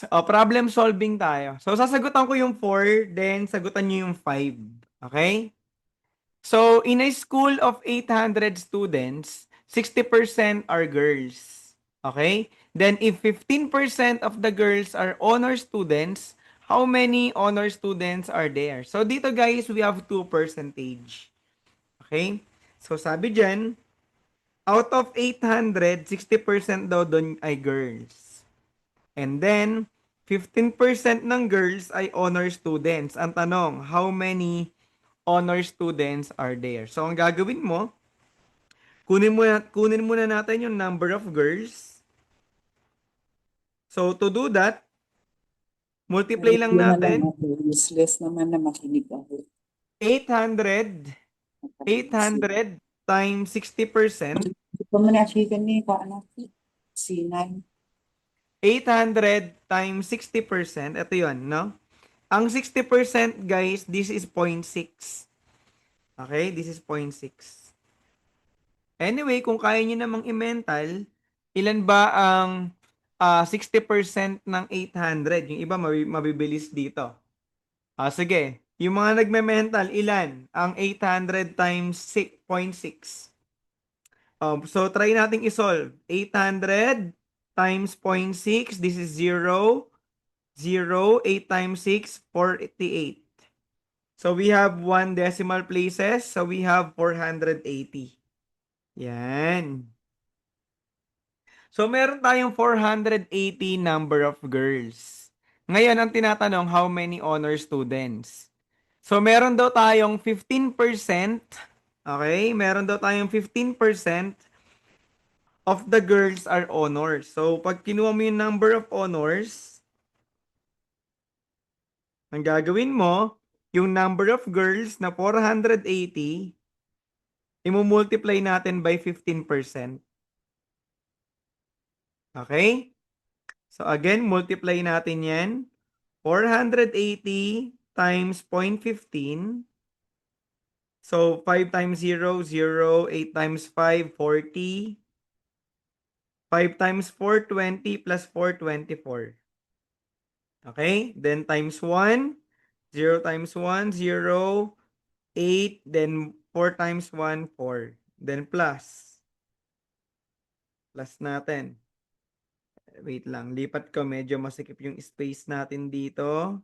Problem solving tayo. So, sasagutan ko yung 4, then sagutan nyo yung 5. Okay? So, in a school of 800 students, 60% are girls. Okay? Then, if 15% of the girls are honor students, how many honor students are there? So, dito guys, we have 2 percentage. Okay? So, sabi dyan, out of 800, 60% daw doon ay girls. And then, 15% ng girls ay honor students. Ang tanong, how many honor students are there? So, ang gagawin mo, kunin muna natin yung number of girls. So, to do that, multiply lang Yun na lang natin ako. Useless naman na makinig ako. 800, 800 times 60%, Hindi pa man na-achieve ni paano? C9. 800 times 60%, ito yun, no? Ang 60% guys, this is 0.6. Okay, this is 0.6. Anyway, kung kaya nyo namang i-mental, ilan ba ang 60% ng 800? Yung iba mabibilis dito. Sige, yung mga nagme-mental, ilan ang 800 times 0.6? So, try nating isolve. 800 times 0.6, this is 0. 0, 8 times 6, 48. So, we have 1 decimal places. So, we have 480. Yan. So, meron tayong 480 number of girls. Ngayon, ang tinatanong, how many honor students? So, meron daw tayong 15%. Okay? Meron daw tayong 15% of the girls are honors. So, pag kinuha mo yung number of honors, ang gagawin mo, yung number of girls na 480, imumultiply natin by 15%. Okay? So again, multiply natin yan. 480 times 0.15. So 5 times 0, 0. 8 times 5, 40. 5 times 4, 20 plus 4, 24. Okay? Then times 1. 0 times 1, 0. 8. Then 4 times 1, 4. Then plus. Plus natin. Wait lang. Lipat ko. Medyo masikip yung space natin dito.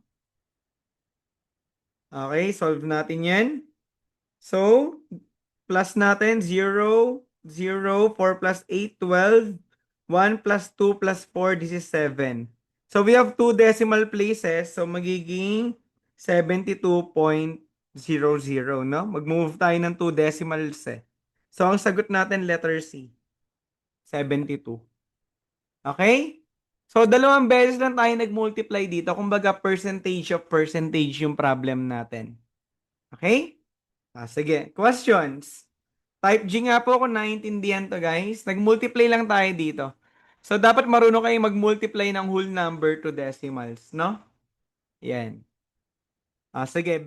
Okay. Solve natin yan. So, plus natin 0, 0, 4 plus 8, 12. 1 plus 2 plus 4, this is 7. So, we have 2 decimal places. So, magiging 72.00, no? Mag-move tayo ng 2 decimals eh. So, ang sagot natin, letter C. 72. Okay? So, dalawang beses lang tayo nag-multiply dito. Kumbaga, percentage of percentage yung problem natin. Okay? Sige. Questions? Type G nga po kung naiintindihan to, guys. Nag-multiply lang tayo dito. So, dapat marunong kayong mag-multiply ng whole number to decimals, no? Yan. Sige.